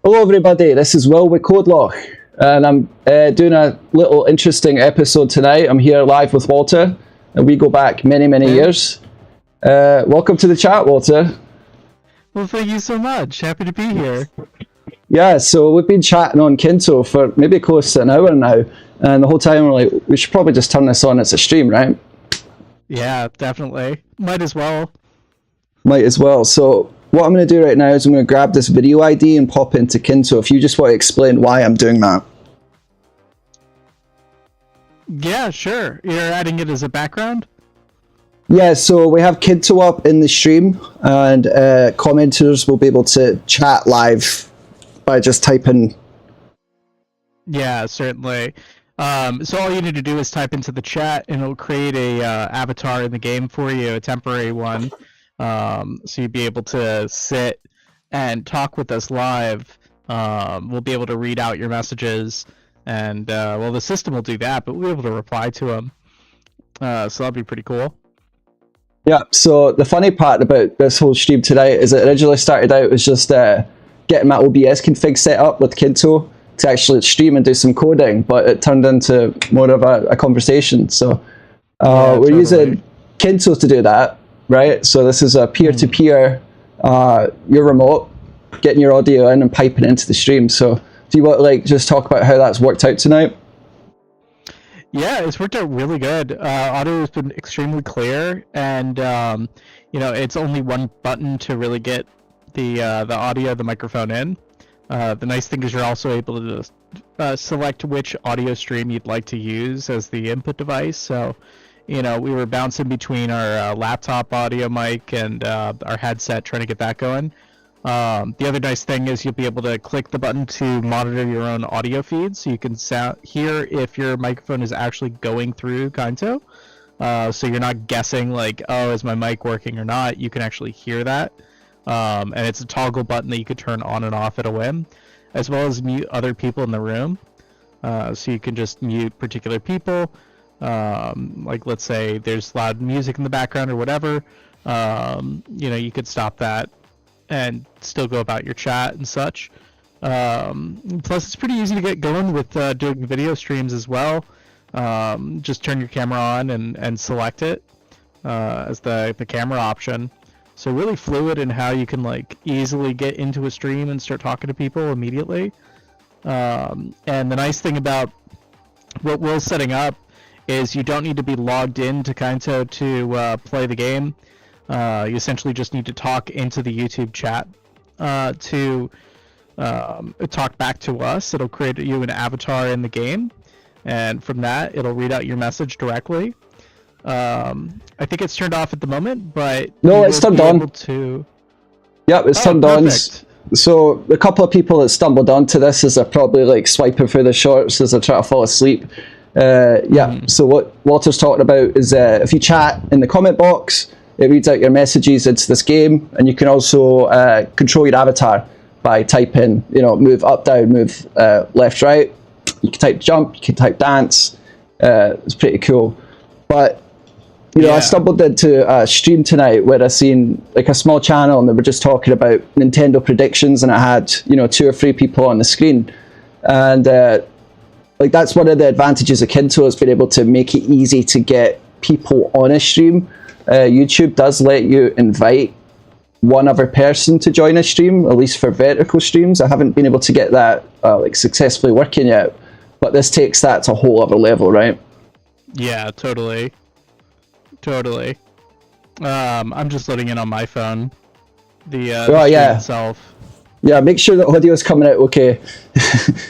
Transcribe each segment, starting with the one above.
Hello everybody, this is Will with Codeloch, and I'm doing a little interesting episode tonight. I'm here live with Walter, and we go back many years. Welcome to the chat, Walter. Well, thank you so much. Happy to be here. Yeah, so we've been chatting on Kynto for maybe close to an hour now, and the whole time we're like, we should probably just turn this on as a stream, right? Yeah, definitely. Might as well. Might as well. So what I'm going to do right now is I'm going to grab this video ID and pop into Kynto. If you just want to explain why I'm doing that. Yeah, sure. You're adding it as a background? Yeah, so we have Kynto up in the stream, and commenters will be able to chat live by just typing. Yeah, certainly. So all you need to do is type into the chat, and it'll create a avatar in the game for you, a temporary one. So you'd be able to sit and talk with us live. We'll be able to read out your messages, and well, the system will do that, but we'll be able to reply to them. So that'll be pretty cool. Yeah, so the funny part about this whole stream today is it originally started out as just getting my OBS config set up with Kynto to actually stream and do some coding, but it turned into more of a conversation. So we're using Kynto to do that, right? So this is a peer-to-peer, your remote, getting your audio in and piping into the stream. So do you want to like just talk about how that's worked out tonight? Yeah, it's worked out really good. Audio has been extremely clear, and you know, it's only one button to really get the audio of the microphone in. The nice thing is you're also able to select which audio stream you'd like to use as the input device. So, you know, we were bouncing between our laptop audio mic and our headset trying to get that going. The other nice thing is you'll be able to click the button to monitor your own audio feed, so you can hear if your microphone is actually going through Kynto. So you're not guessing like, oh, is my mic working or not? You can actually hear that. And it's a toggle button that you could turn on and off at a whim, as well as mute other people in the room. So you can just mute particular people. Like let's say there's loud music in the background or whatever. You know, you could stop that and still go about your chat and such. Plus, it's pretty easy to get going with doing video streams as well. Just turn your camera on and select it as the camera option. So really fluid in how you can like easily get into a stream and start talking to people immediately. And the nice thing about what we're setting up is you don't need to be logged in to Kynto to play the game. You essentially just need to talk into the YouTube chat to talk back to us. It'll create you an avatar in the game, and from that it'll read out your message directly. I think it's turned off at the moment, but no, it's turned on. Yep, it's turned on. So a couple of people that stumbled onto this as they're probably like swiping through the shorts as they're trying to fall asleep. So what Walter's talking about is if you chat in the comment box, it reads out your messages into this game, and you can also control your avatar by typing, you know, move up, down, move left, right. You can type jump, you can type dance. It's pretty cool. But you know, I stumbled into a stream tonight where I seen like a small channel, and they were just talking about Nintendo predictions, and I had, you know, 2 or 3 people on the screen, and like that's one of the advantages of Kynto, is being able to make it easy to get people on a stream. YouTube does let you invite one other person to join a stream, at least for vertical streams. I haven't been able to get that like successfully working yet, but this takes that to a whole other level, right? Yeah, totally. I'm just loading in on my phone. The stream itself. Yeah, make sure the audio is coming out okay.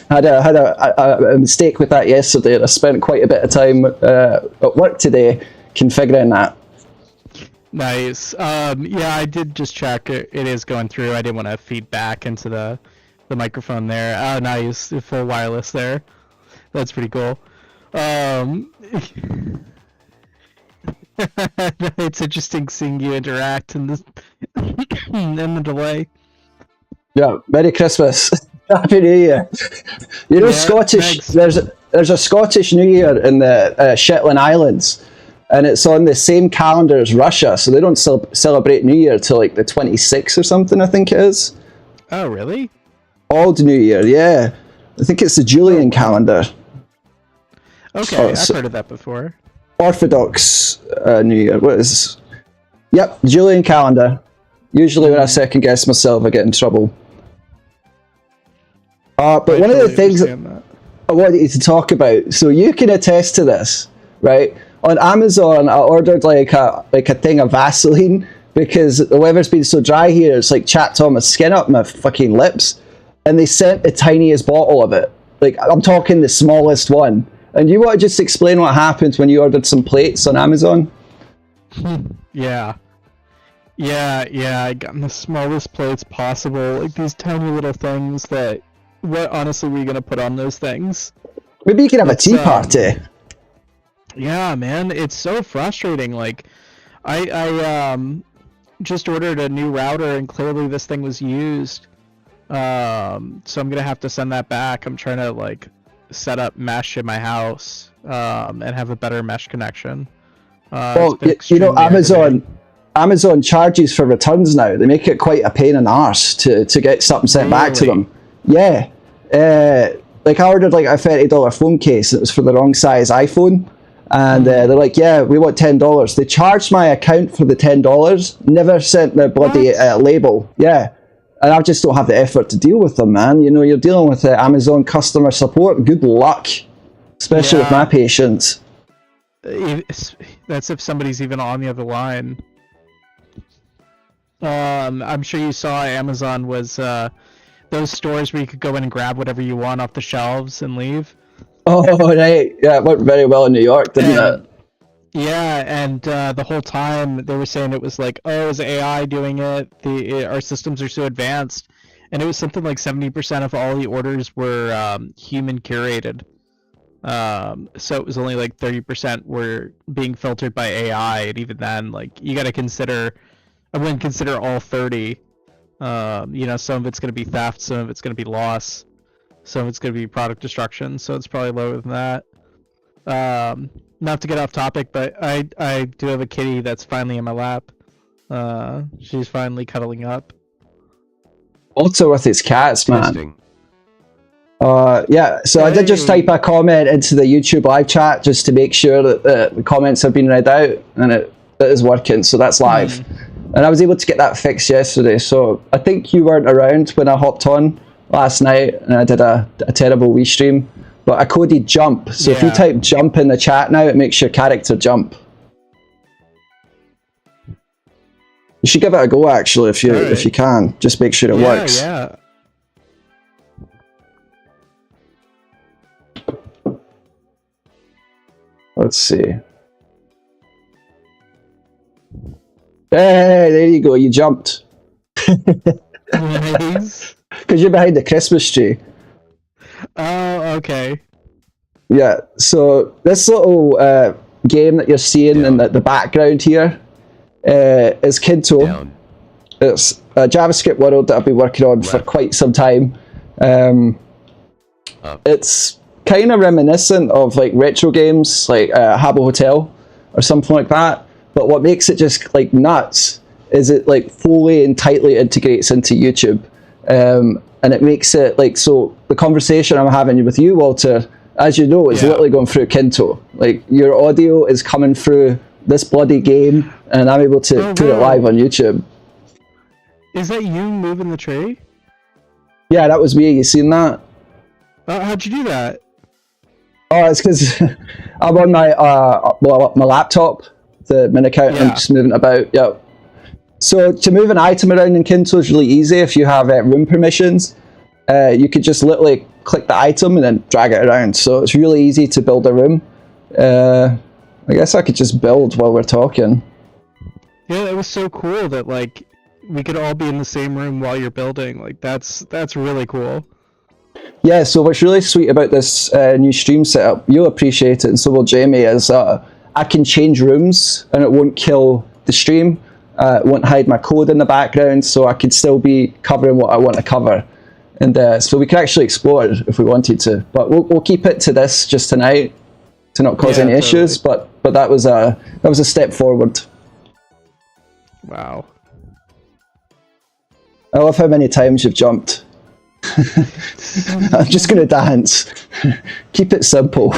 I had a mistake with that yesterday, and I spent quite a bit of time at work today configuring that. Nice. Yeah, I did just check. It is going through. I didn't want to feed back into the microphone there. Oh, nice. Full wireless there. That's pretty cool. It's interesting seeing you interact in this in the delay. Yeah, Merry Christmas. Happy New Year. You know, Scottish. Thanks. There's a Scottish New Year in the Shetland Islands, and it's on the same calendar as Russia, so they don't celebrate New Year till like the 26th or something, I think it is. Oh, really? Old New Year, yeah. I think it's the Julian calendar. Okay, I've heard of that before. Orthodox New Year. What is? Yep, Julian calendar. Usually when I second guess myself, I get in trouble. But one of the things I wanted you to talk about, so you can attest to this, right? On Amazon, I ordered like a thing of Vaseline because the weather's been so dry here, it's like chapped all my skin up my fucking lips, and they sent the tiniest bottle of it. Like, I'm talking the smallest one. And you want to just explain what happened when you ordered some plates on Amazon? Yeah, I got the smallest plates possible, like these tiny little things that, what honestly were you gonna put on those things? Maybe you can have a tea party. Yeah, man, it's so frustrating. Like, I just ordered a new router and clearly this thing was used. So I'm gonna have to send that back. I'm trying to like set up mesh in my house and have a better mesh connection. Well, you know, Amazon charges for returns now. They make it quite a pain in the arse to get something sent back to them. Yeah. Like I ordered like a $30 phone case. It was for the wrong size iPhone. And they're like, yeah, we want $10. They charged my account for the $10, never sent the bloody label. Yeah. And I just don't have the effort to deal with them, man. You know, you're dealing with Amazon customer support. Good luck. Especially with my patience. That's if somebody's even on the other line. I'm sure you saw Amazon was those stores where you could go in and grab whatever you want off the shelves and leave. Oh, right. Yeah, it worked very well in New York, didn't it? Yeah, and the whole time they were saying it was like, oh, is AI doing it? Our systems are so advanced. And it was something like 70% of all the orders were human curated. So it was only like 30% were being filtered by AI, and even then, like, you got to consider, I wouldn't consider all 30. You know, some of it's going to be theft, some of it's going to be loss, some of it's going to be product destruction, so it's probably lower than that. Not to get off topic, but I do have a kitty that's finally in my lap. She's finally cuddling up. Also with his cats, man. Yeah, so I did just type a comment into the YouTube live chat just to make sure that the comments have been read out, and it is working, so that's live. And I was able to get that fixed yesterday, so I think you weren't around when I hopped on last night and I did a terrible Wii stream. But I coded jump, so if you type jump in the chat now, it makes your character jump. You should give it a go, actually, if you can. Just make sure it works. Yeah. Let's see. Hey, there you go. You jumped. Nice. Because you're behind the Christmas tree. Oh, okay. Yeah, so this little game that you're seeing in the background here is Kynto. It's a JavaScript world that I've been working on for quite some time. It's kind of reminiscent of like retro games like Habbo Hotel or something like that. But what makes it just like nuts is it like fully and tightly integrates into YouTube. And it makes it like, so the conversation I'm having with you, Walter, as you know, is literally going through Kynto. Like, your audio is coming through this bloody game, and I'm able to put it live on YouTube. Is that you moving the tree? Yeah, that was me. You seen that? How'd you do that? Oh, it's because I'm on my my laptop, the min account, and I'm just moving it about. Yeah. So to move an item around in Kynto is really easy if you have room permissions. You could just literally click the item and then drag it around. So it's really easy to build a room. I guess I could just build while we're talking. Yeah, it was so cool that like we could all be in the same room while you're building. Like that's really cool. Yeah, so what's really sweet about this new stream setup, you'll appreciate it, and so will Jamie, is I can change rooms and it won't kill the stream. It won't hide my code in the background, so I could still be covering what I want to cover. And so we can actually explore it if we wanted to. But we'll keep it to this just tonight to not cause any issues. But that was a step forward. Wow. I love how many times you've jumped. I'm just going to dance. Keep it simple.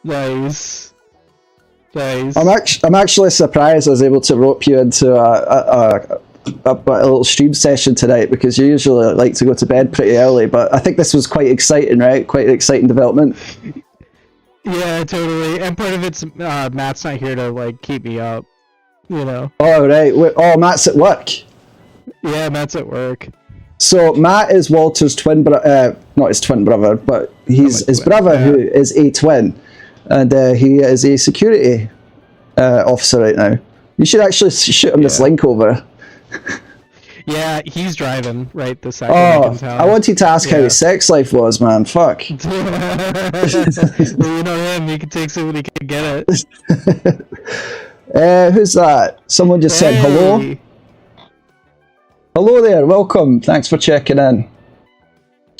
Nice. Nice. I'm actually surprised I was able to rope you into a little stream session tonight, because you usually like to go to bed pretty early, but I think this was quite exciting, right? Quite an exciting development. Yeah, totally. And part of it's Matt's not here to like keep me up, you know. Oh, right. Matt's at work. Yeah, Matt's at work. So Matt is Walter's twin brother, not his twin brother, but he's his brother, who is a twin, and he is a security officer right now. You should actually shoot him this link over. Yeah, he's driving right this second. I wanted to ask how his sex life was, man. Fuck. Well, you know him, he can take it when he can get it. Who's that? Someone just said hello. Hello there, welcome. Thanks for checking in.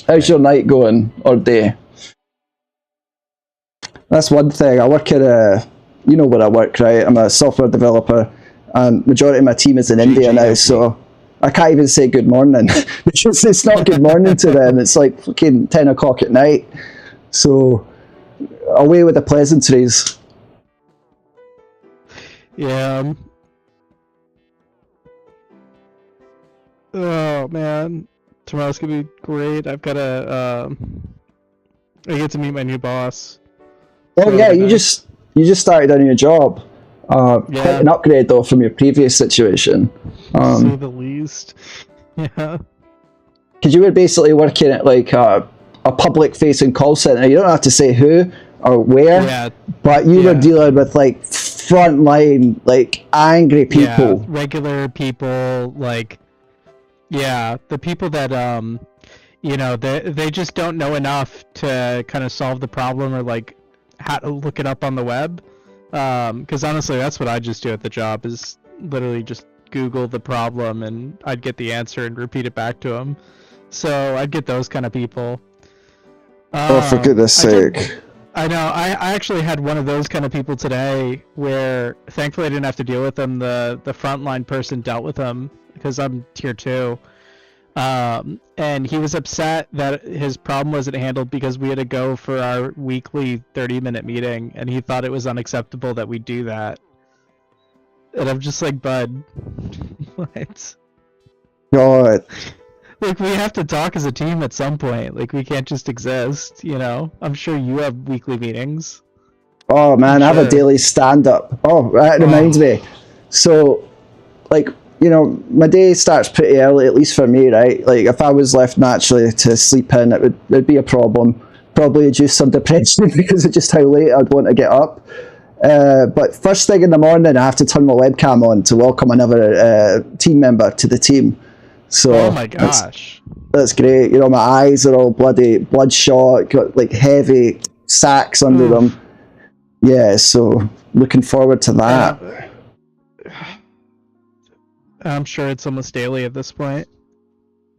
How's your night going, or day? That's one thing. I work at you know where I work, right? I'm a software developer, and majority of my team is in India now, so I can't even say good morning, because it's not good morning to them. It's like fucking 10 o'clock at night. So, away with the pleasantries. Yeah. Oh man, tomorrow's gonna be great. I've got I get to meet my new boss. Oh yeah, you just started a new job. Quite an upgrade though from your previous situation. To say the least. Yeah. Because you were basically working at like a public-facing call center. You don't have to say who or where, but you were dealing with like frontline, like angry people. Yeah, regular people, like the people that you know, they just don't know enough to kind of solve the problem, or like how to look it up on the web. Because honestly, that's what I just do at the job, is literally just Google the problem and I'd get the answer and repeat it back to them. So I'd get those kind of people. Oh, for goodness sake. I know. I actually had one of those kind of people today, where thankfully I didn't have to deal with them. The frontline person dealt with them, because I'm tier 2. And he was upset that his problem wasn't handled because we had to go for our weekly 30-minute meeting, and he thought it was unacceptable that we do that. And I'm just like, bud, what? God. Like, we have to talk as a team at some point. Like, we can't just exist, you know? I'm sure you have weekly meetings. Oh man, I have a daily stand-up. Oh, that reminds me. So, like, you know, my day starts pretty early, at least for me, right? Like, if I was left naturally to sleep in, it'd be a problem. Probably induce some depression because of just how late I'd want to get up. But first thing in the morning, I have to turn my webcam on to welcome another team member to the team. So, oh my gosh. That's great. You know, my eyes are all bloody bloodshot, got like heavy sacks under them. Yeah, so looking forward to that. I'm sure it's almost daily at this point.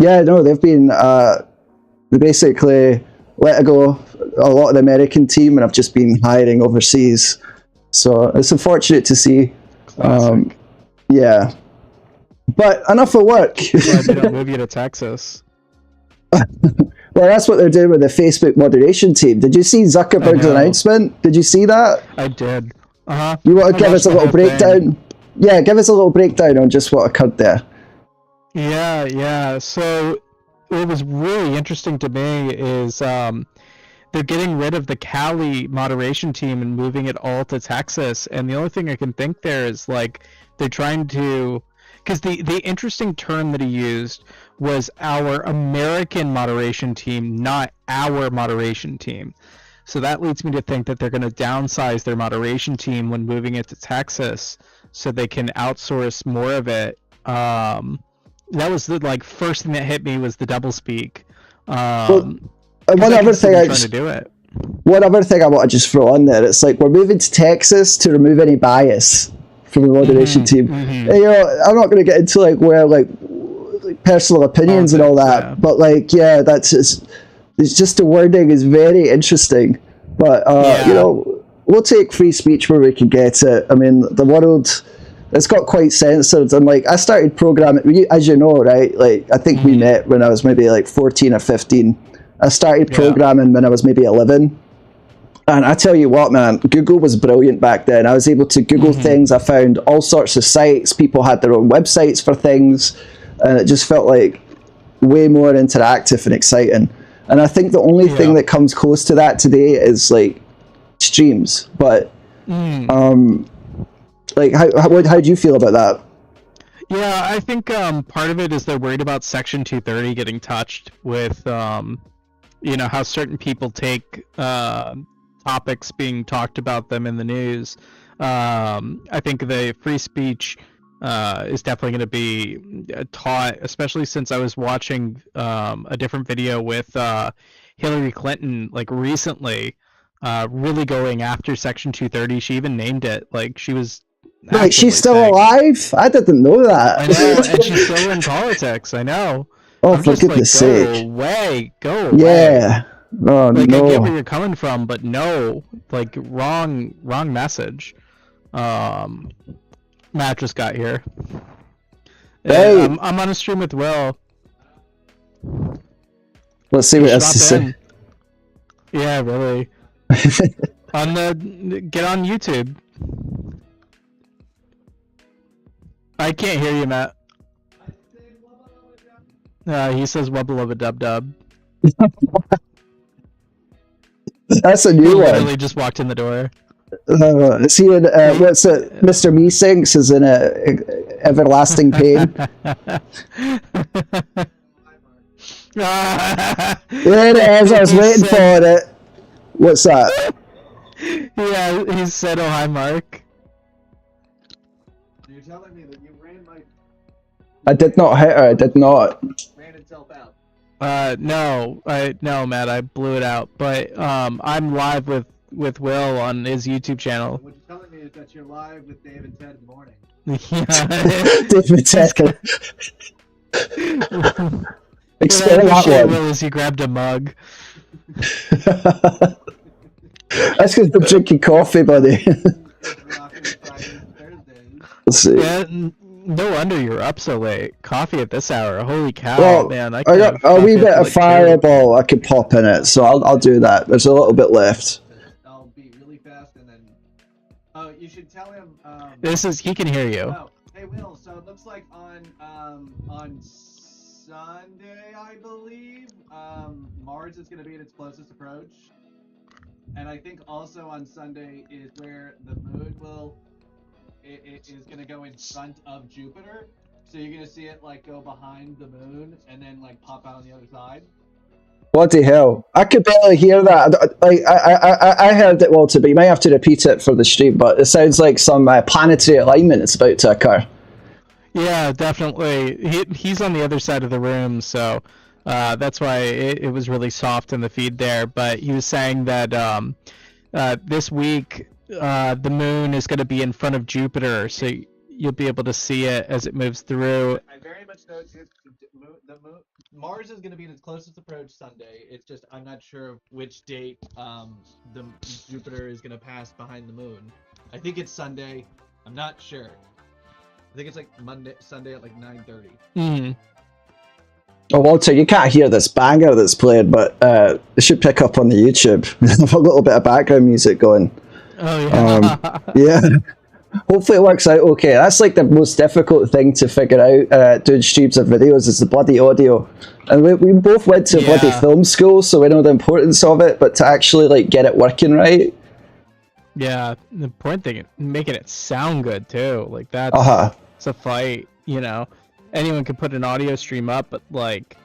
Yeah, no, they've been, they basically let go a lot of the American team, and I've just been hiring overseas. So it's unfortunate to see. Yeah. But enough of work. Glad they don't move you to Texas. Well, that's what they're doing with the Facebook moderation team. Did you see Zuckerberg's announcement? Did you see that? I did. Uh-huh. You want to give us a little breakdown? Yeah, give us a little breakdown on just what occurred there. Yeah. So what was really interesting to me is they're getting rid of the Cali moderation team and moving it all to Texas. And the only thing I can think there is, like, they're trying to... Because the interesting term that he used was our American moderation team, not our moderation team. So that leads me to think that they're going to downsize their moderation team when moving it to Texas, so they can outsource more of it. That was the first thing that hit me, was the doublespeak. One other thing I want to just throw on there, it's like, we're moving to Texas to remove any bias from the moderation team. And, you know, I'm not going to get into like personal opinions and all that, but like, that's just, it's just the wording is very interesting. But you know, we'll take free speech where we can get it. I mean, the world it's got quite censored. And like I started programming, as you know, right? Like I think we met when I was maybe like 14 or 15. I started programming when I was maybe 11. And I tell you what, man, Google was brilliant back then. I was able to Google things. I found all sorts of sites. People had their own websites for things. And it just felt like way more interactive and exciting. And I think the only thing that comes close to that today is like streams. But like how do you feel about that? Yeah, I think part of it is they're worried about Section 230 getting touched with you know, how certain people take topics being talked about them in the news. I think the free speech is definitely going to be taught, especially since I was watching a different video with Hillary Clinton like recently, really going after Section 230. She even named it. Like she was. Like she's still alive? I didn't know that. I know, and she's still in politics. I know. Oh, for goodness sake! Go away. Yeah. Oh like, no. I get where you're coming from, but no, like wrong message. Matt just got here. Hey. I'm on a stream with Will. Let's see what else to say. Yeah, really. Get on YouTube. I can't hear you, Matt. He says wubba lubba dub dub. That's a new one. Literally just walked in the door. Is he in, what's it? Mr. Meesinks is in a everlasting pain. There it is. I was waiting for it. What's that? Yeah, he said, "Oh hi, Mark." You're telling me that you ran my... I did not hit her. I did not. Ran itself out. No, Matt, I blew it out. But I'm live with Will on his YouTube channel. What you're telling me is that you're live with Dave and Ted in the morning. Yeah. David Ted. Explain that one. Will is he grabbed a mug. That's because I'm drinking coffee, buddy. Let's see. Yeah, no wonder you're up so late. Coffee at this hour. Holy cow, Well, man! I got a wee bit of Fireball I could pop in it, so I'll do that. There's a little bit left. I'll be really fast and then... Oh, you should tell him... He can hear you. Oh, hey Will, so it looks like on Sunday, I believe, Mars is going to be at its closest approach. And I think also on Sunday is where the moon will... It is going to go in front of Jupiter. So you're going to see it like go behind the moon and then like pop out on the other side. Bloody hell. I could barely hear that. Like, I heard it, Walter, but you might have to repeat it for the stream, but it sounds like some planetary alignment is about to occur. Yeah, definitely. He's on the other side of the room, so that's why it was really soft in the feed there. But he was saying that this week the moon is going to be in front of Jupiter, so you'll be able to see it as it moves through. I very much know Mars is going to be in its closest approach Sunday. It's just I'm not sure of which date the Jupiter is going to pass behind the moon. I think it's Sunday. I'm not sure. I think it's like Sunday at like 9:30. Mm-hmm. Oh, Walter, you can't hear this banger that's played, but it should pick up on the YouTube. Have a little bit of background music going. Oh, yeah. Yeah. Hopefully it works out okay. That's like the most difficult thing to figure out doing streams or videos is the bloody audio. And we both went to bloody film school, so we know the importance of it, but to actually like get it working right. Yeah, the important thing, making it sound good too. Like that's it's a fight, you know. Anyone can put an audio stream up, but like,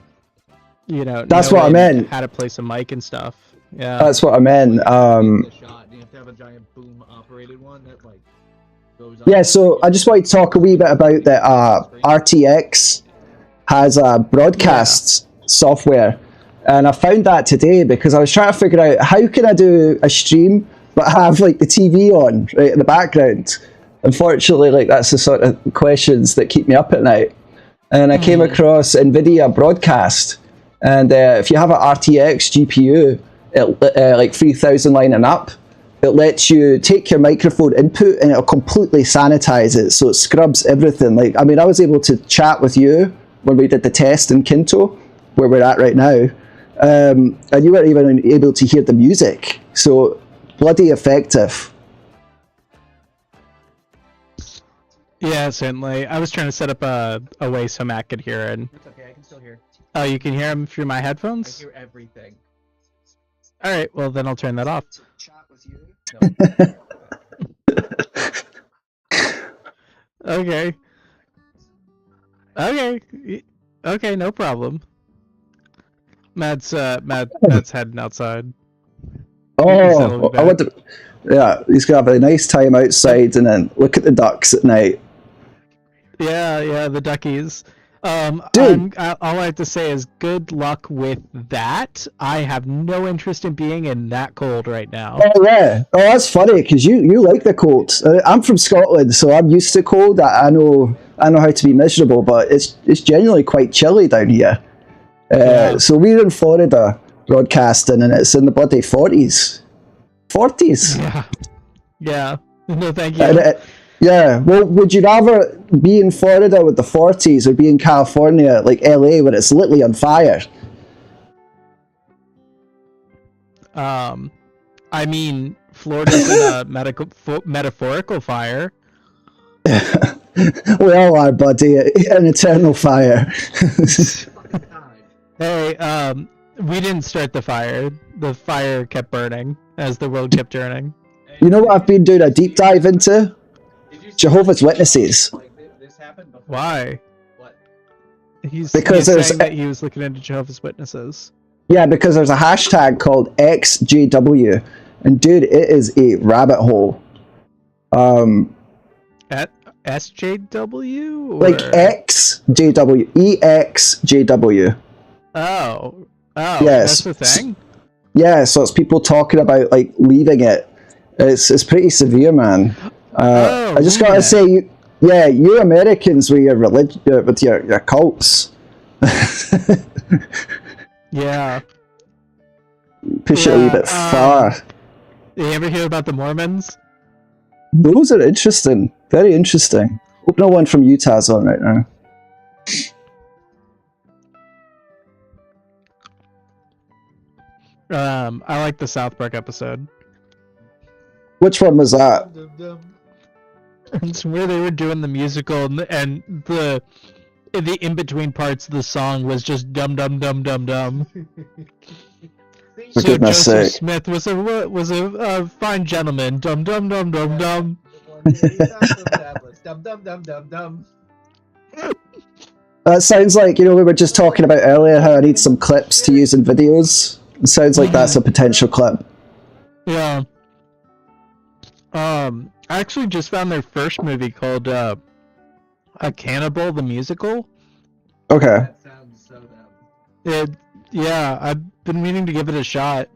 you know, that's what I meant. How to place a mic and stuff. Yeah, that's what I meant. You have to have a giant boom operated one that like goes up. Yeah, so I just want to talk a wee bit about the RTX has a broadcast software, and I found that today because I was trying to figure out how can I do a stream but have like the TV on right in the background. Unfortunately, like that's the sort of questions that keep me up at night. And I came across NVIDIA Broadcast, and if you have an RTX GPU, like 3000 line and up, it lets you take your microphone input and it'll completely sanitize it, so it scrubs everything. Like, I mean, I was able to chat with you when we did the test in Kynto, where we're at right now, and you weren't even able to hear the music. So bloody effective. Yeah, certainly. I was trying to set up a way so Matt could hear it. It's okay, I can still hear. Oh, you can hear him through my I headphones? hear everything. All right, well then I'll turn that off. Chat with you. Okay. Okay, no problem. Matt's heading outside. Oh, I want to. Yeah, he's gonna have a nice time outside and then look at the ducks at night. Yeah, the duckies. Dude. All I have to say is good luck with that. I have no interest in being in that cold right now. Oh yeah. Oh, that's funny because you like the cold. I'm from Scotland, so I'm used to cold. I know how to be miserable, but it's genuinely quite chilly down here. Yeah. So we're in Florida broadcasting, and it's in the bloody 40s. 40s. Yeah. No, thank you. And yeah. Well, would you rather be in Florida with the 40s or be in California, like LA, where it's literally on fire? I mean, Florida's in a metaphorical fire. We all are, buddy. An eternal fire. Hey, we didn't start the fire. The fire kept burning as the world kept turning. You know what I've been doing a deep dive into? Jehovah's Witnesses. This happened before. Why? What? He's Because saying that he was looking into Jehovah's Witnesses. Yeah, because there's a hashtag called XJW, and dude, it is a rabbit hole. At SJW? Or... Like XJW, EXJW. Oh, Yes. that's the thing? Yeah, so it's people talking about like leaving it. It's pretty severe, man. I just gotta say, you Americans with your religion, with your cults. Yeah. Push it a wee bit far. You ever hear about the Mormons? Those are interesting. Very interesting. Hope no one from Utah's on right now. I like the South Park episode. Which one was that? It's where they were doing the musical, and the in-between parts of the song was just dum dum dum dum dum. For So goodness Joseph sake. Smith was a fine gentleman. Dum dum dum dum dum. Dum dum dum dum dum. That sounds like, we were just talking about earlier how I need some clips to use in videos. It sounds like that's a potential clip. Yeah. I actually just found their first movie called A Cannibal the Musical. Okay. That sounds so dumb. Yeah, I've been meaning to give it a shot.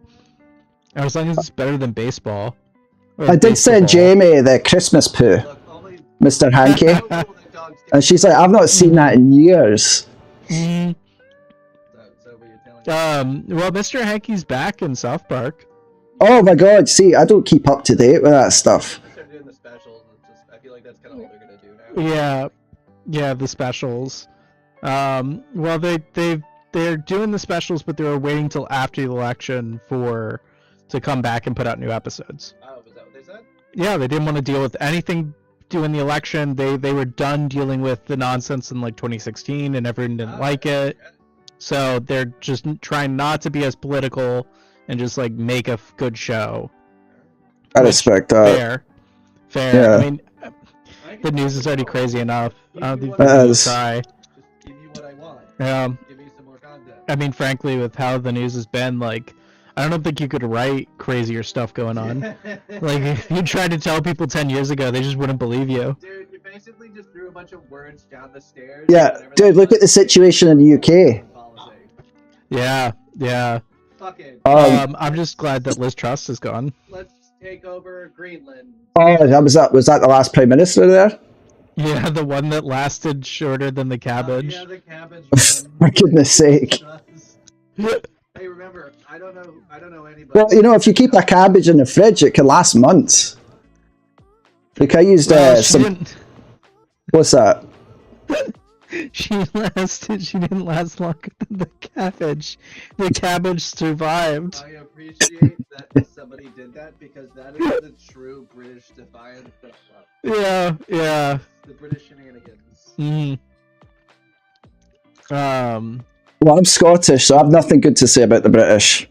As long as it's better than baseball. Or I did send baseball. Jamie the Christmas poo, Look, only Mr. Hankey, the dogs get and she's like, I've not seen that in years. Mm, so what you're telling me. well, Mr. Hankey's back in South Park. Oh my god, see, I don't keep up to date with that stuff. They started doing the specials. I feel like that's kind of what they're gonna do now. Yeah, the specials. Well, they're doing the specials, but they're waiting till after the election to come back and put out new episodes. Oh, was that what they said? Yeah, they didn't want to deal with anything doing the election. They were done dealing with the nonsense in like 2016, and everyone didn't like it. So they're just trying not to be as political and just like make a good show. I respect that. Fair. Yeah. I mean, the news is already crazy enough. I don't think It they need is. to try. Just give you what I want. Give me some more content. I mean, frankly, with how the news has been, like, I don't think you could write crazier stuff going on. Like, if you tried to tell people 10 years ago, they just wouldn't believe you. Dude, you basically just threw a bunch of words down the stairs. Yeah, whatever dude, that look at the was. situation in the UK. Policy. Yeah. Fucking. I'm just glad that Liz Truss is gone. Let's take over Greenland. Oh, was that the last Prime Minister there? Yeah, the one that lasted shorter than the cabbage. Yeah, the cabbage. For goodness sake. Hey, remember, I don't know anybody. Well, you know, if you keep a cabbage in the fridge, it can last months. Like I used some. What's that? She didn't last longer than the cabbage. The cabbage survived. I appreciate that somebody did that because that is the true British defiance of Yeah. the British shenanigans. Well, I'm Scottish, so I have nothing good to say about the British.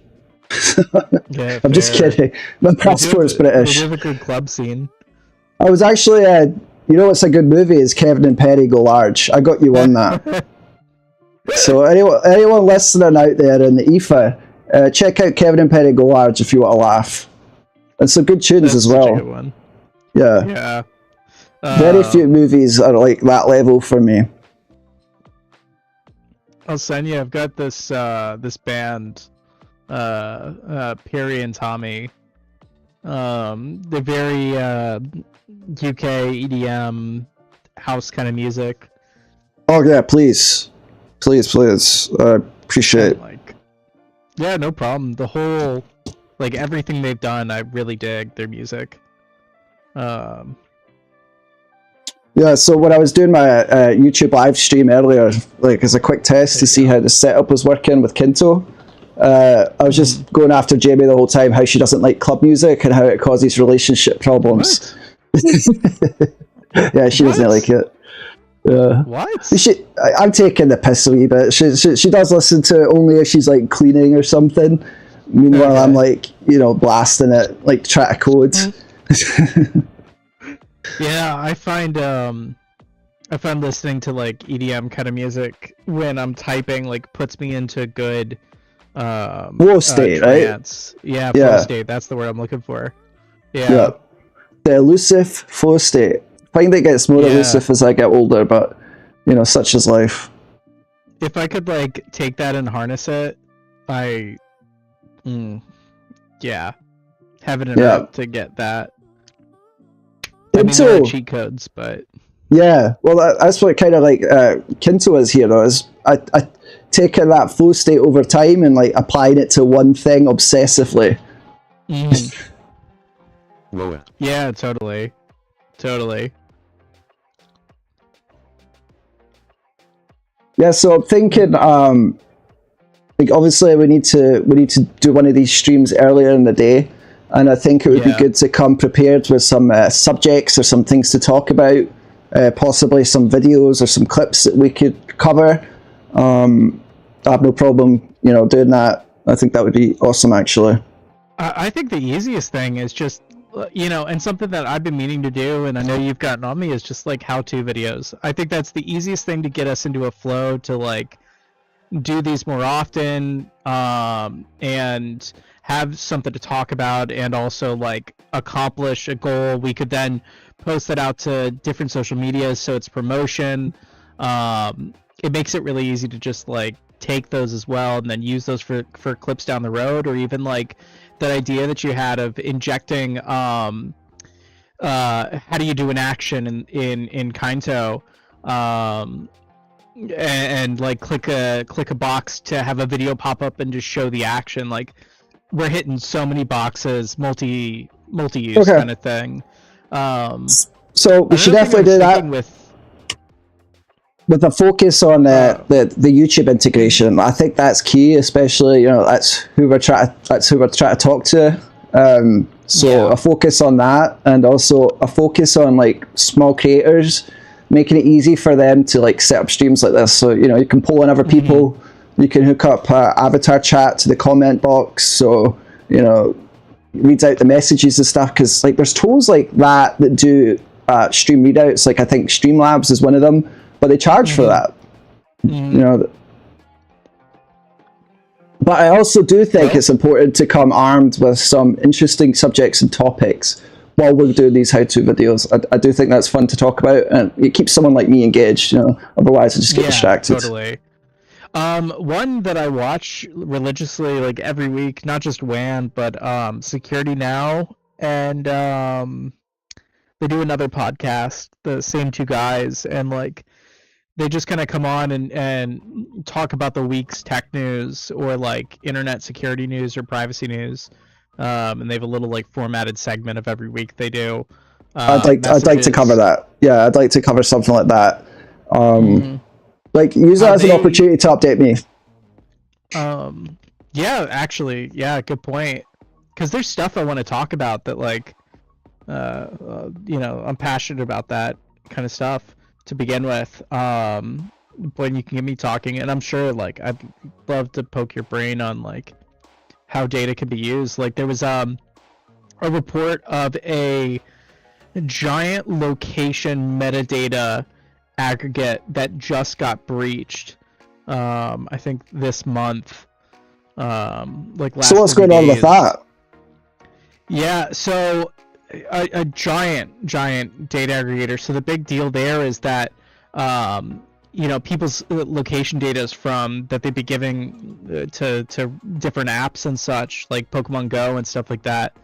Yeah, I'm just kidding. My passport's British. We have a good club scene. I was actually, you know what's a good movie is Kevin and Perry Go Large. I got you on that. So anyone listening out there in the EFA, check out Kevin and Perry Go Large if you want to laugh. And some good tunes as well. Such a good one. Yeah. Yeah. Very few movies are like that level for me. I'll send you. I've got this this band, Perry and Tommy. They're very UK EDM house kind of music. Oh yeah, please. I appreciate it. Like, yeah, no problem. The whole, like, everything they've done, I really dig their music. Yeah, so when I was doing my YouTube live stream earlier, like as a quick test to see how the setup was working with Kynto, I was just going after Jamie the whole time, how she doesn't like club music and how it causes relationship problems. Yeah, she doesn't like it. What? I'm taking the piss a wee bit. She does listen to it only if she's like cleaning or something. Meanwhile, I'm like, you know, blasting it, like try to code. Yeah, I find listening to like EDM kind of music when I'm typing like puts me into good flow state, trance. right? Yeah, flow state. That's the word I'm looking for. Yeah. The elusive flow state. I find it gets more elusive as I get older, but you know, such is life. If I could like take that and harness it, heaven and earth to get that. I mean, there are cheat codes, but yeah, well, that's what kind of like Kynto is here, though. Is I taking that flow state over time and like applying it to one thing obsessively. Yeah, totally. Yeah, so I'm thinking, like obviously we need to do one of these streams earlier in the day, and I think it would be good to come prepared with some subjects or some things to talk about, possibly some videos or some clips that we could cover. I have no problem, you know, doing that. I think that would be awesome, actually. I think the easiest thing is just, you know, and something that I've been meaning to do, and I know you've gotten on me, is just like how-to videos. I think that's the easiest thing to get us into a flow to like do these more often, and have something to talk about, and also like accomplish a goal. We could then post that out to different social medias, so it's promotion. It makes it really easy to just like take those as well and then use those for clips down the road, or even like that idea that you had of injecting how do you do an action in Kynto, and like click a box to have a video pop up and just show the action. Like, we're hitting so many boxes, multi-use kind of thing. So we should definitely do that with a focus on the YouTube integration. I think that's key, especially, you know, that's who we're trying to talk to. A focus on that, and also a focus on like small creators, making it easy for them to like set up streams like this. So, you know, you can pull in other people, you can hook up avatar chat to the comment box, so, you know, reads out the messages and stuff, because like there's tools like that do stream readouts. Like I think Streamlabs is one of them, but they charge for that. You know, but I also do think it's important to come armed with some interesting subjects and topics while we're doing these how-to videos. I do think that's fun to talk about, and it keeps someone like me engaged, you know, otherwise I just get distracted. Totally. One that I watch religiously, like every week, not just WAN, but Security Now, and they do another podcast, the same two guys, and like they just kind of come on and talk about the week's tech news or like internet security news or privacy news. And they have a little like formatted segment of every week they do. I'd like to cover that. Yeah, I'd like to cover something like that. Like use that as an opportunity to update me. Yeah, actually, yeah, good point. Because there's stuff I want to talk about that like, you know, I'm passionate about that kind of stuff to begin with. When you can get me talking, and I'm sure like I'd love to poke your brain on like how data can be used. Like there was a report of a giant location metadata aggregate that just got breached. I think this month. Like last. So what's going on with that? Yeah, so a giant data aggregator. So the big deal there is that you know, people's location data is from that they'd be giving to different apps and such, like Pokemon Go and stuff like that.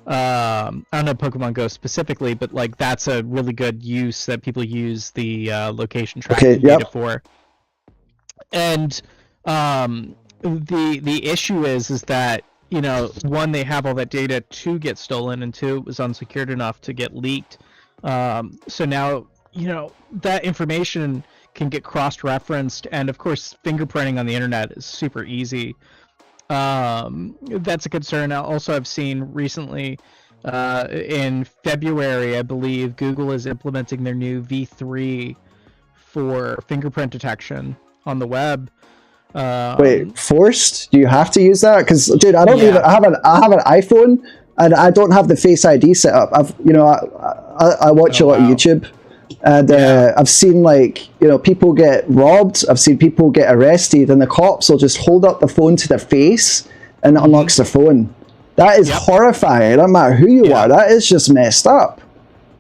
I don't know Pokemon Go specifically, but like that's a really good use that people use the location tracking data for. And the issue is that, you know, one, they have all that data to get stolen, and two, it was unsecured enough to get leaked. So now, you know, that information can get cross-referenced, and of course fingerprinting on the internet is super easy. That's a concern. Also, I've seen recently in February, I believe, Google is implementing their new V3 for fingerprint detection on the web. Wait, forced? Do you have to use that? Because dude, I don't even. I have an iPhone, and I don't have the Face ID set up. I watch a lot of YouTube, and I've seen like, you know, people get robbed. I've seen people get arrested, and the cops will just hold up the phone to their face, and it unlocks their phone. That is horrifying. It doesn't matter who you are. That is just messed up.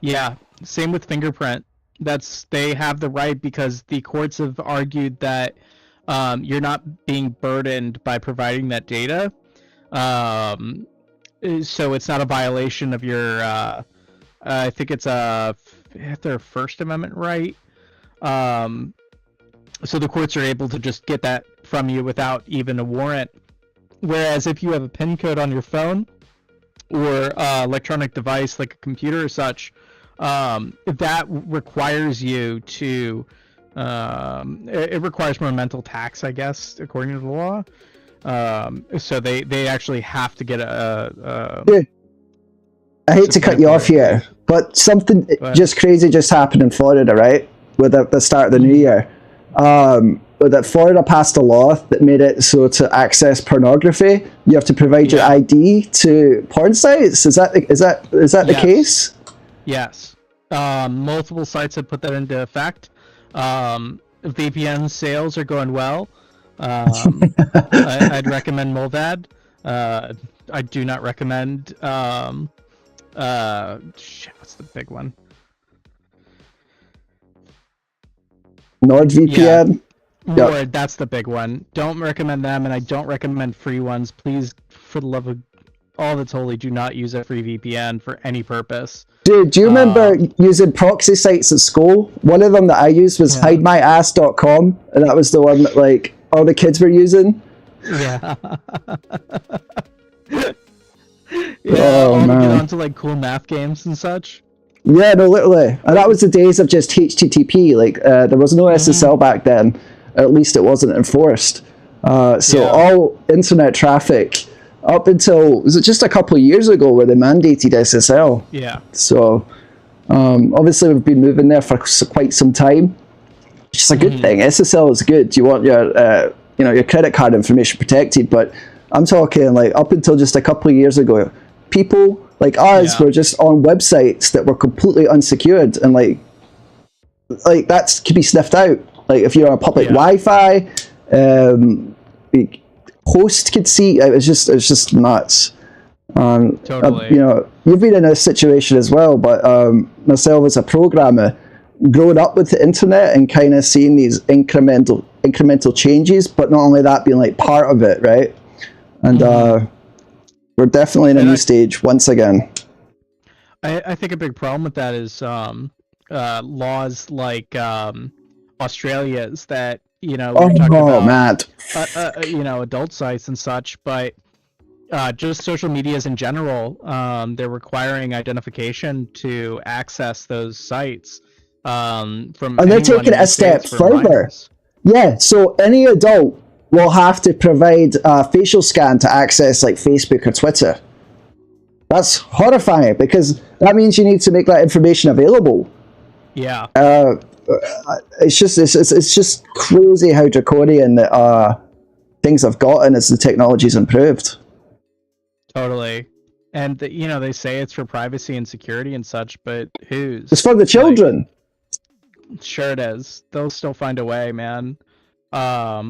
Yeah, same with fingerprint. They have the right because the courts have argued that you're not being burdened by providing that data. So it's not a violation of your, I think it's their First Amendment right. So the courts are able to just get that from you without even a warrant. Whereas if you have a PIN code on your phone or electronic device like a computer or such, that requires you to, it requires more mental tax, I guess, according to the law. So they actually have to get Dude, I hate to cut you off here, but something just crazy just happened in Florida, right? With the start of the new year. That Florida passed a law that made it so to access pornography, you have to provide your ID to porn sites. Is that the case? Yes. Multiple sites have put that into effect. VPN sales are going well. I'd recommend Molvad. I do not recommend what's the big one? NordVPN. Nord, that's the big one. Don't recommend them, and I don't recommend free ones. Please, for the love of all that's holy, do not use a free VPN for any purpose. Dude, do you remember using proxy sites at school? One of them that I used was hidemyass.com, and that was the one that like all the kids were using. Yeah. Oh man. Get onto like cool math games and such. Yeah, no, literally. And that was the days of just HTTP. Like, there was no SSL back then. At least it wasn't enforced. All internet traffic up until, was it just a couple of years ago where they mandated SSL? Yeah. So, obviously we've been moving there for quite some time. Which is a good thing. SSL is good. You want your, your credit card information protected, but I'm talking like up until just a couple of years ago, people like us were just on websites that were completely unsecured, and like that could be sniffed out. Like if you're on a public Wi-Fi, host could see. It's just nuts. Totally. You've been in a situation as well, but myself as a programmer, growing up with the internet and kind of seeing these incremental changes, but not only that, being like part of it, right? And we're definitely in a new stage once again. I think a big problem with that is laws like Australia's that, you know, we were talking about, mad. You know, adult sites and such, but just social medias in general, they're requiring identification to access those sites. From And they're taking it a step further. Minors. Yeah, so any adult will have to provide a facial scan to access like Facebook or Twitter. That's horrifying because that means you need to make that information available. Yeah. It's just crazy how draconian that things have gotten as the technology's improved. Totally. And you know, they say it's for privacy and security and such, but who's? It's for the children. Sure it is. They'll still find a way, man. I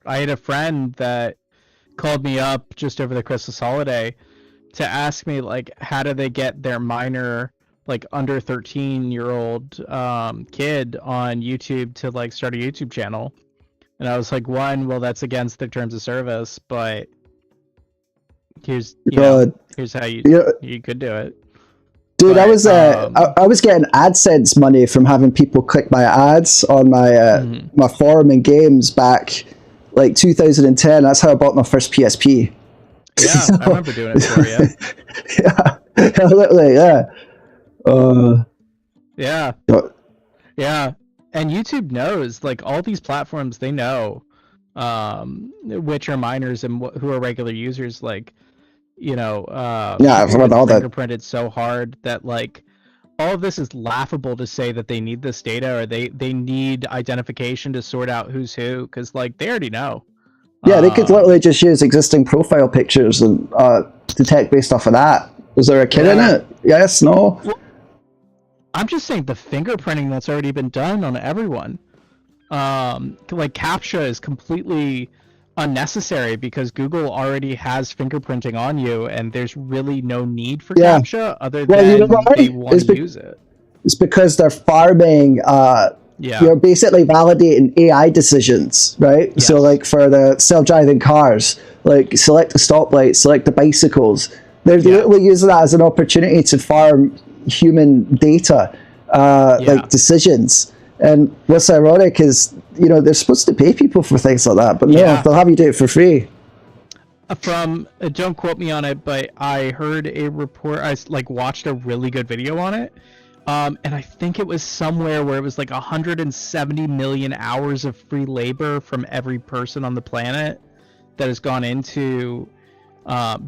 had a friend that called me up just over the Christmas holiday to ask me, like, how do they get their minor, like, under 13-year-old kid on YouTube to, like, start a YouTube channel. And I was like, one, well, that's against their terms of service, but here's how you could do it. Dude, but, I was getting AdSense money from having people click my ads on my my forum and games back like 2010. That's how I bought my first PSP. Yeah, so, I remember doing it for you. Yeah, literally, yeah. Yeah. And YouTube knows, like, all these platforms, they know which are minors and who are regular users. Like, you know, with all that fingerprinted so hard that, like, all of this is laughable to say that they need this data or they need identification to sort out who's who, because, like, they already know. Yeah, they could literally just use existing profile pictures and detect based off of that. Was there a kid in it? Yes, no? Well, I'm just saying the fingerprinting that's already been done on everyone. Like, CAPTCHA is completely unnecessary because Google already has fingerprinting on you, and there's really no need for CAPTCHA other than they want to use it. It's because they're farming. You're basically validating AI decisions, right? Yes. So, like, for the self-driving cars, like, select the stoplight, select the bicycles. They're literally using that as an opportunity to farm human data, like decisions. And what's ironic is, you know, they're supposed to pay people for things like that, but no, they'll have you do it for free. Don't quote me on it, but I heard a report, I like watched a really good video on it, and I think it was somewhere where it was like 170 million hours of free labor from every person on the planet that has gone into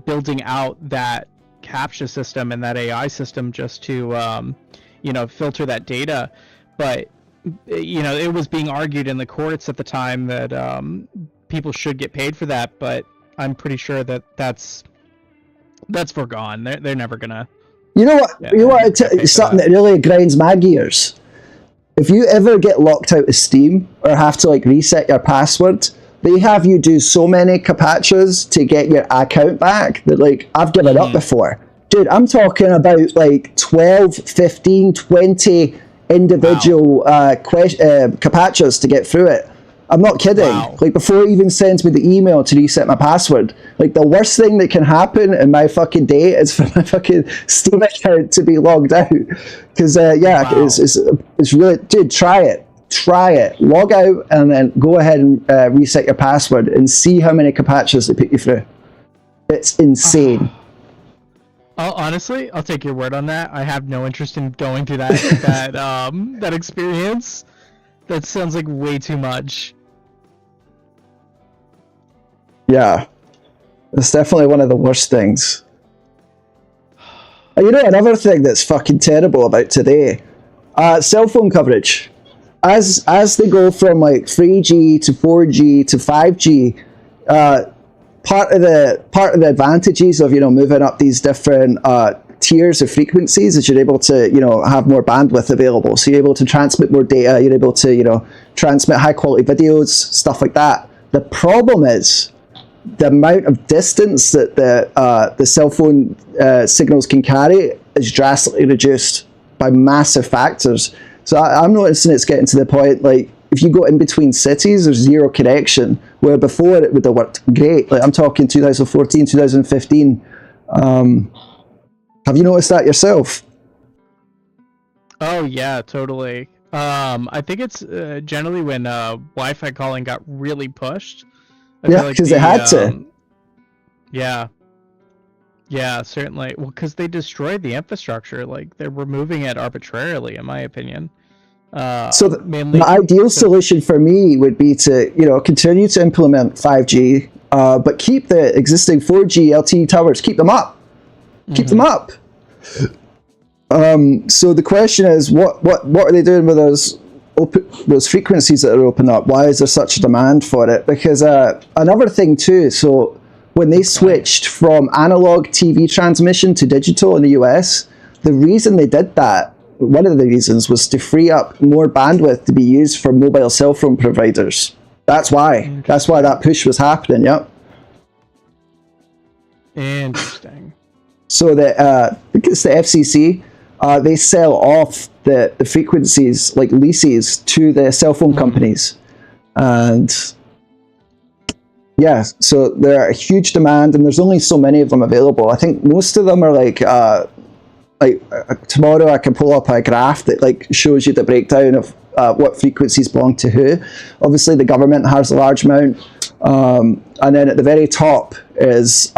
building out that CAPTCHA system and that AI system just to, you know, filter that data. But, you know, it was being argued in the courts at the time that people should get paid for that, but I'm pretty sure that that's foregone. They're never gonna. You know what? You want to tell you something that really grinds my gears? If you ever get locked out of Steam or have to, like, reset your password, they have you do so many CAPTCHAs to get your account back that, like, I've given up before. Dude, I'm talking about, like, 12, 15, 20 individual CAPTCHAs to get through it. I'm not kidding. Wow. Like, before it even sends me the email to reset my password, like, the worst thing that can happen in my fucking day is for my fucking Steam account to be logged out. Because, it's really... Dude, try it. Log out and then go ahead and reset your password and see how many CAPTCHAs they put you through. It's insane. Honestly, I'll take your word on that. I have no interest in going through that experience. That sounds like way too much. Yeah, it's definitely one of the worst things. You know, another thing that's fucking terrible about today, cell phone coverage. As they go from, like, 3G to 4G to 5G, part of the advantages of, you know, moving up these different tiers of frequencies is you're able to, you know, have more bandwidth available. So you're able to transmit more data. You're able to, you know, transmit high quality videos, stuff like that. The problem is the amount of distance that the cell phone signals can carry is drastically reduced by massive factors. So I'm noticing it's getting to the point, like, if you go in between cities, there's zero connection, where before it would have worked great. Like, I'm talking 2014, 2015. Have you noticed that yourself? Oh, yeah, totally. I think it's generally when Wi-Fi calling got really pushed. I Yeah, feel like because they had to. Yeah, yeah, certainly. Well, because they destroyed the infrastructure. Like they're removing it arbitrarily, in my opinion. So the Mainly. ideal solution for me would be to, continue to implement 5G, but keep the existing 4G LTE towers, keep them up, keep them up. So the question is, what are they doing with those frequencies that are open up? Why is there such a demand for it? Because another thing too, so when they switched from analog TV transmission to digital in the US, the reason they did that, one of the reasons, was to free up more bandwidth to be used for mobile cell phone providers. That's why. That's why that push was happening. Yep. Interesting. So I think it's the FCC. They sell off the frequencies, like leases, to the cell phone companies, and yeah, so they're a huge demand, and there's only so many of them available. I think most of them are tomorrow I can pull up a graph that shows you the breakdown of what frequencies belong to who. Obviously, the government has a large amount, and then at the very top is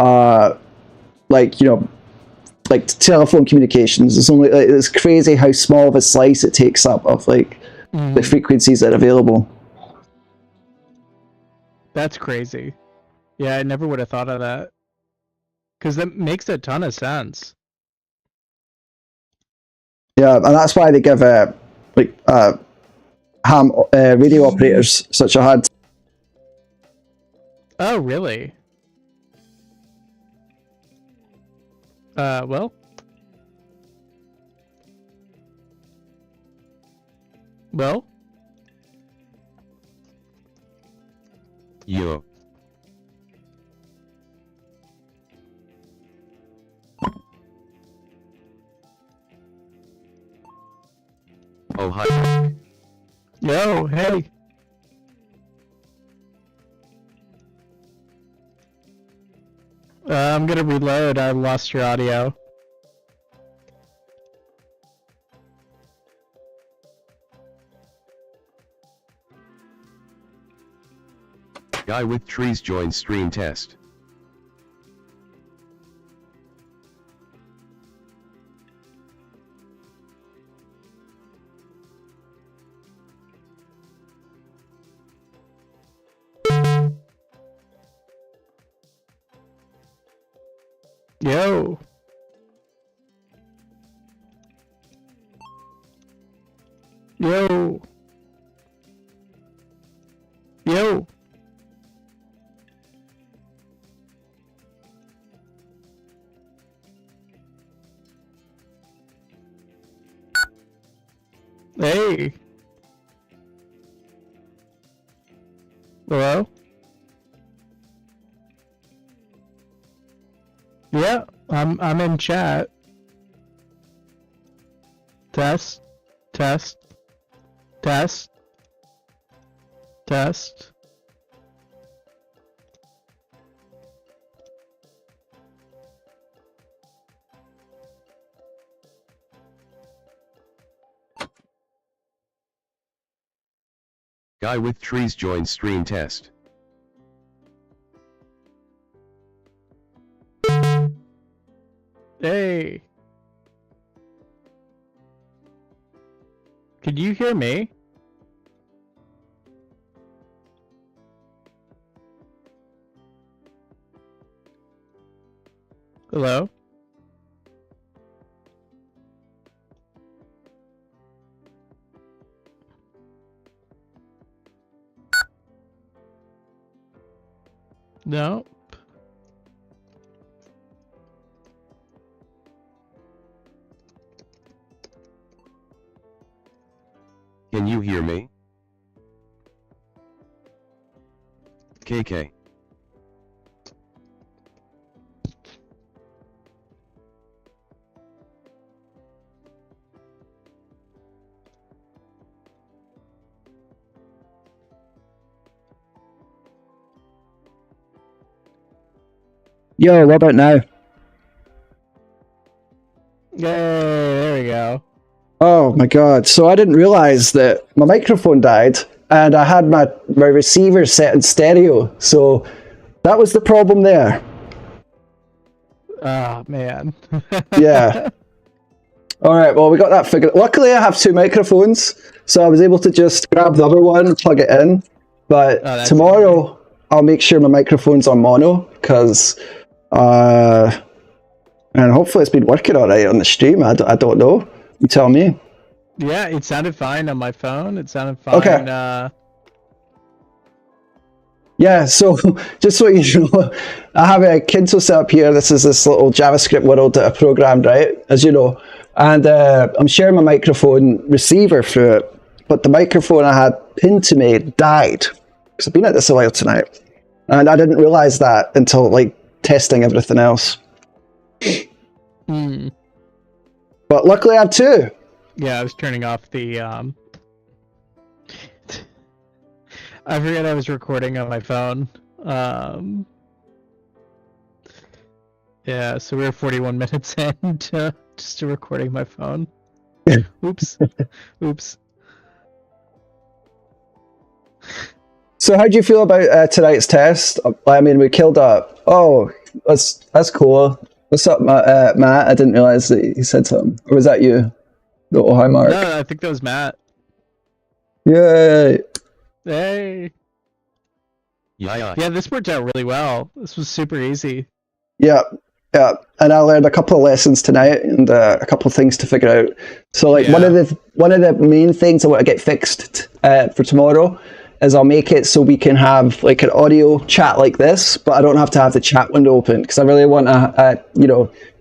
telephone communications. It's only it's crazy how small of a slice it takes up of the frequencies that are available. That's crazy. Yeah, I never would have thought of that. Because that makes a ton of sense. Yeah, and that's why they give ham radio operators such a hard. Oh, really? Well. Well? Yo. Oh, hi. Yo, hey. I'm gonna reload. I lost your audio. Guy with trees joins stream test. Yo. Yo. Yo. Hey. Hello? Yeah, I'm in chat. Test. Test. Test. Test. Guy with trees joins stream test. Hey. Could you hear me? Hello? No. Can you hear me? KK. Yo, what about now? Yay, there we go. Oh My God. So I didn't realize that my microphone died and I had my receiver set in stereo. So that was the problem there. Oh, man. Yeah. All right. Well, we got that figured. Luckily, I have two microphones, so I was able to just grab the other one and plug it in. But tomorrow, I'll make sure my microphone's on mono because, and hopefully it's been working all right on the stream. I don't know. You tell me. Yeah, it sounded fine on my phone. It sounded fine. Okay. Yeah, so just so you know, I have a Kynto set up here. This is this little JavaScript world that I programmed, right? As you know. And I'm sharing my microphone receiver through it. But the microphone I had pinned to me died. Because I've been at this a while tonight. And I didn't realize that until like testing everything else. Mm. But luckily I have two. Yeah, I was turning off the I forgot I was recording on my phone. Yeah, so we were 41 minutes in just to recording my phone. Oops. Oops. So how do you feel about tonight's test? I mean, we killed up. Oh, that's cool. What's up, Matt? I didn't realize that he said something. Or was that you? Oh, hi, Mark. No, I think that was Matt. Yay. Hey. Yeah. Yeah, this worked out really well. This was super easy. Yeah. And I learned a couple of lessons tonight and a couple of things to figure out. So, like, one of the main things I want to get fixed for tomorrow is I'll make it so we can have like an audio chat like this, but I don't have to have the chat window open because I really want to,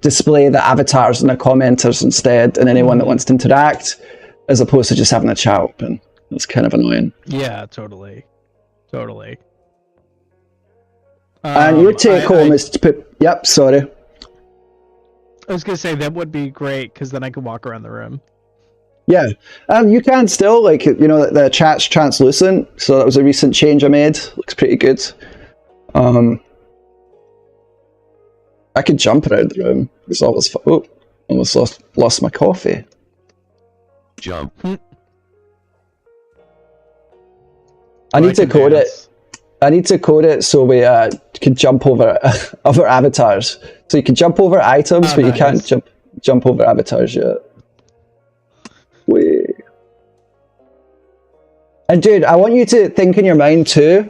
display the avatars and the commenters instead, and anyone that wants to interact, as opposed to just having the chat open. It's kind of annoying. Yeah, totally. And your take home is to put. Yep, sorry. I was gonna say that would be great because then I could walk around the room. Yeah, you can still, like, the chat's translucent, so that was a recent change I made. Looks pretty good. I could jump around the room. It's always almost lost my coffee. Jump. I need to code it. I need to code it so we can jump over other avatars. So you can jump over items, but you can't jump over avatars yet. Wait. And dude, I want you to think in your mind too.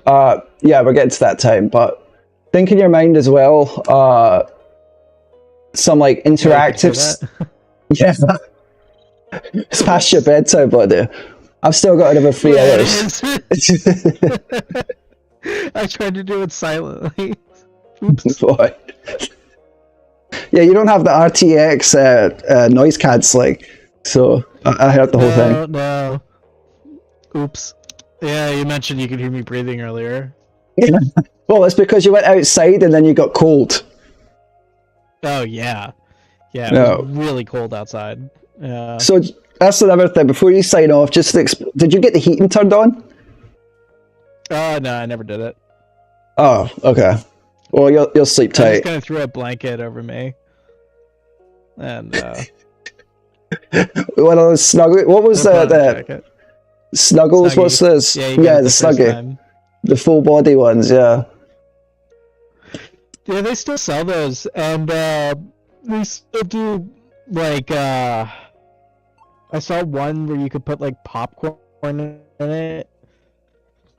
Yeah, we're getting to that time, but think in your mind as well. Some like interactive. Yeah. It's past your bedtime, buddy. I've still got another 3 hours. I tried to do it silently. Oops. Boy. Yeah, you don't have the RTX noise cancelling, so I heard the whole thing. No. Oops. Yeah, you mentioned you could hear me breathing earlier. Well, it's because you went outside and then you got cold. Oh, yeah. Yeah, it was really cold outside. Yeah. So that's another thing. Before you sign off, just did you get the heating turned on? Oh, no, I never did it. Oh, okay. Well, you'll sleep tight. I just kind of threw a blanket over me. And, what was the Snuggles? Snuggie. What's this? Yeah, the Snuggie. The full body ones, yeah. Yeah, they still sell those, and they still do, like, I saw one where you could put, like, popcorn in it.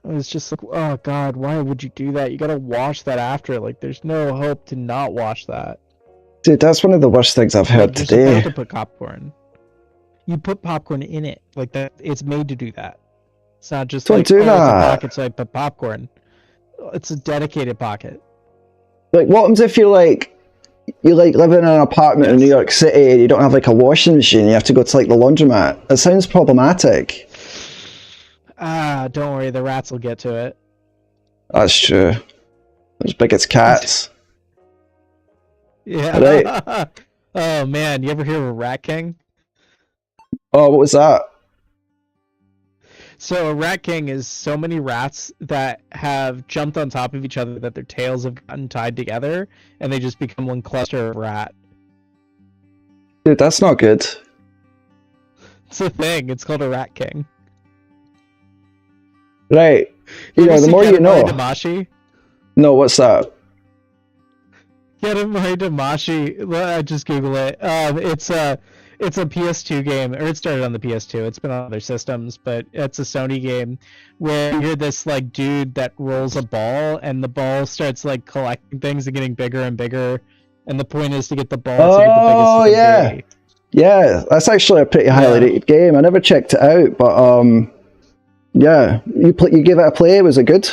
I was just like, oh god, why would you do that? You gotta wash that after. Like, there's no hope to not wash that. Dude, that's one of the worst things I've heard today. You're supposed to put popcorn. You put popcorn in it. Like, that. It's made to do that. It's not just don't do that. It's a pocket, so I put popcorn. It's a dedicated pocket. Like, what happens if you live in an apartment in New York City and you don't have like a washing machine? You have to go to like the laundromat. That sounds problematic. Don't worry, the rats will get to it. That's true. They're as big as cats. Yeah. Right. Oh man, you ever hear of a rat king? Oh, what was that? So a rat king is so many rats that have jumped on top of each other that their tails have gotten tied together, and they just become one cluster of rat. Dude, that's not good. It's a thing. It's called a Rat King. Right. You know, ever the see more you know. Damashi? No, what's that? Katamari Damashi. Well, just Google it. It's a PS2 game, or it started on the PS2. It's been on other systems, but it's a Sony game where you're this like dude that rolls a ball, and the ball starts like collecting things and getting bigger and bigger. And the point is to get the ball to get the biggest. Oh yeah, be. yeah. That's actually a pretty highly rated game. I never checked it out, but yeah. You gave it a play. Was it good?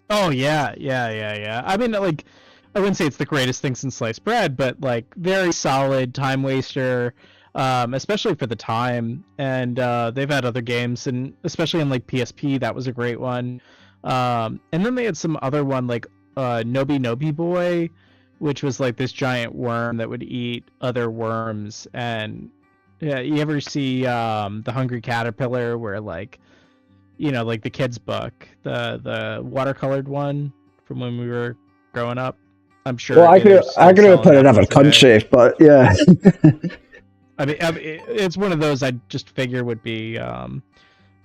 Oh yeah. I mean, like, I wouldn't say it's the greatest thing since sliced bread, but like very solid time waster, especially for the time. And they've had other games, and especially on like PSP, that was a great one. And then they had some other one like Nobi Nobi Boy, which was like this giant worm that would eat other worms. And yeah, you ever see the Hungry Caterpillar, where like, you know, like the kids book, the watercolored one from when we were growing up. I'm sure. Well, I grew up in another country, but yeah. I mean, it's one of those I just figure would be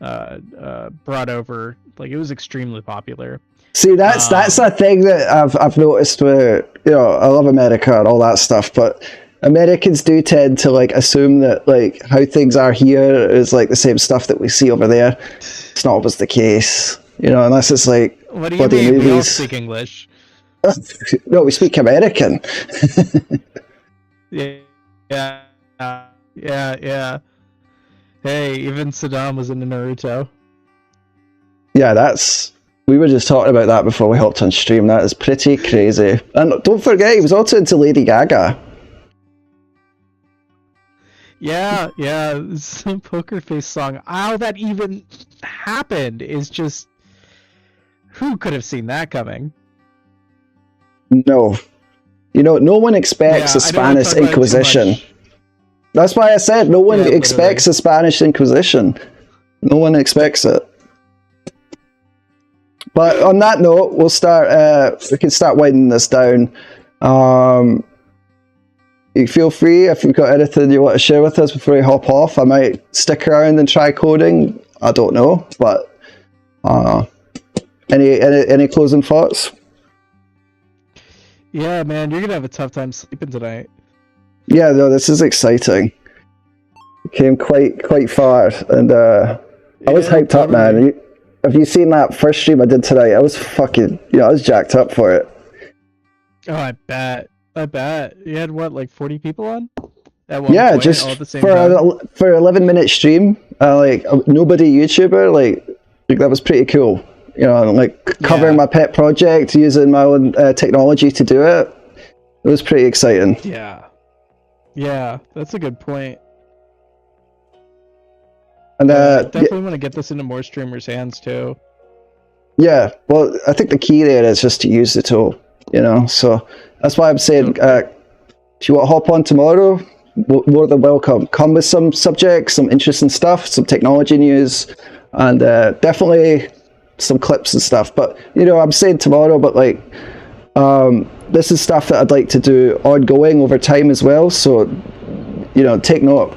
brought over. Like, it was extremely popular. See, that's a thing that I've noticed where, you know, I love America and all that stuff, but Americans do tend to like assume that like how things are here is like the same stuff that we see over there. It's not always the case, you know, unless it's like what do you mean? Movies. We all speak English. No, we speak American. Yeah. Hey, even Saddam was in the Naruto. Yeah, we were just talking about that before we hopped on stream. That is pretty crazy. And don't forget, he was also into Lady Gaga. Yeah, some Poker Face song. How that even happened is just... Who could have seen that coming? No. You know, no one expects a Spanish Inquisition. That's why I said no one expects a Spanish Inquisition. No one expects it. But on that note, we'll start. We can start winding this down. You feel free if you've got anything you want to share with us before we hop off. I might stick around and try coding. I don't know, but any closing thoughts? Yeah, man, you're gonna have a tough time sleeping tonight. Yeah, no, this is exciting. Came quite far, and I was hyped up, man. Have you seen that first stream I did tonight? I was fucking, I was jacked up for it. Oh, I bet. You had what, like 40 people on? At one yeah, point, just all at the same for time? For 11-minute stream, like nobody YouTuber, like that was pretty cool. You know, like covering my pet project, using my own technology to do it. It was pretty exciting. Yeah, that's a good point. And I definitely want to get this into more streamers' hands too. Yeah, well, I think the key there is just to use the tool, so that's why I'm saying, if you want to hop on tomorrow, more than welcome. Come with some subjects, some interesting stuff, some technology news, and definitely some clips and stuff. But, I'm saying tomorrow, but like, this is stuff that I'd like to do ongoing over time as well, so, take note.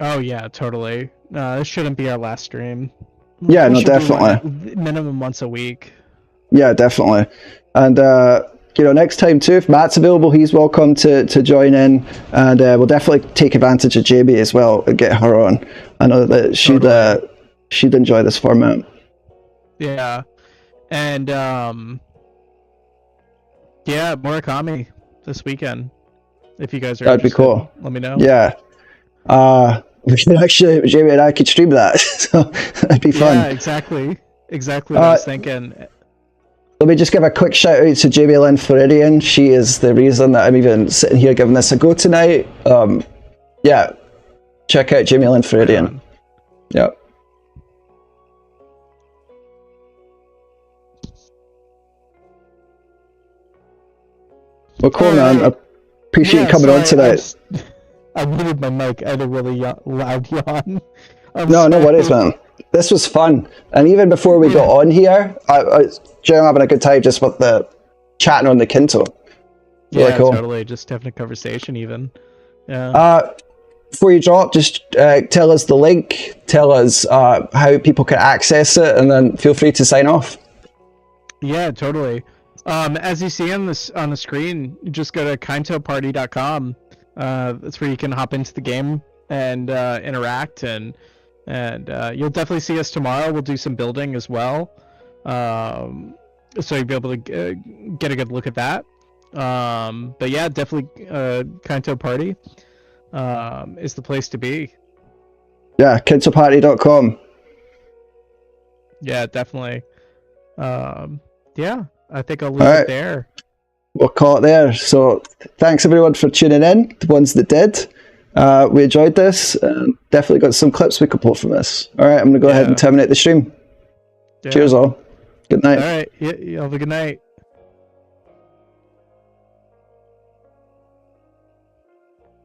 Oh yeah, totally. This shouldn't be our last stream. Yeah, no, definitely. Minimum once a week. Yeah, definitely. And next time too, if Matt's available, he's welcome to join in, and we'll definitely take advantage of Jamie as well and get her on. I know that she'd enjoy this format. Yeah, and Murakami this weekend. If you guys are that'd be cool. Let me know. Yeah. We could actually, Jamie and I could stream that, so that'd be fun. Yeah, exactly what I was thinking. Let me just give a quick shout out to Jamie Lynn Floridian. She is the reason that I'm even sitting here giving this a go tonight. Yeah, check out Jamie Lynn Floridian. Yep. Well, cool, man. I appreciate you coming on tonight. I muted my mic. I had a really loud yawn. No worries, man. This was fun. And even before we got on here, I was having a good time just with the chatting on the Kynto. Yeah, really cool. Totally. Just having a conversation even. Yeah. before you drop, just tell us the link, tell us how people can access it, and then feel free to sign off. Yeah, totally. As you see on the screen, you just go to kyntoparty.com. That's where you can hop into the game and interact, and you'll definitely see us tomorrow. We'll do some building as well, so you'll be able to get a good look at that. But yeah, definitely Kynto Party is the place to be. Yeah, kyntoparty.com. Yeah, definitely. Yeah, I think I'll leave it there. We'll call it there. So thanks everyone for tuning in, the ones that did. We enjoyed this, and definitely got some clips we could pull from this. All right, I'm going to go ahead and terminate the stream. Yeah. Cheers all. Good night. All right, you have a good night.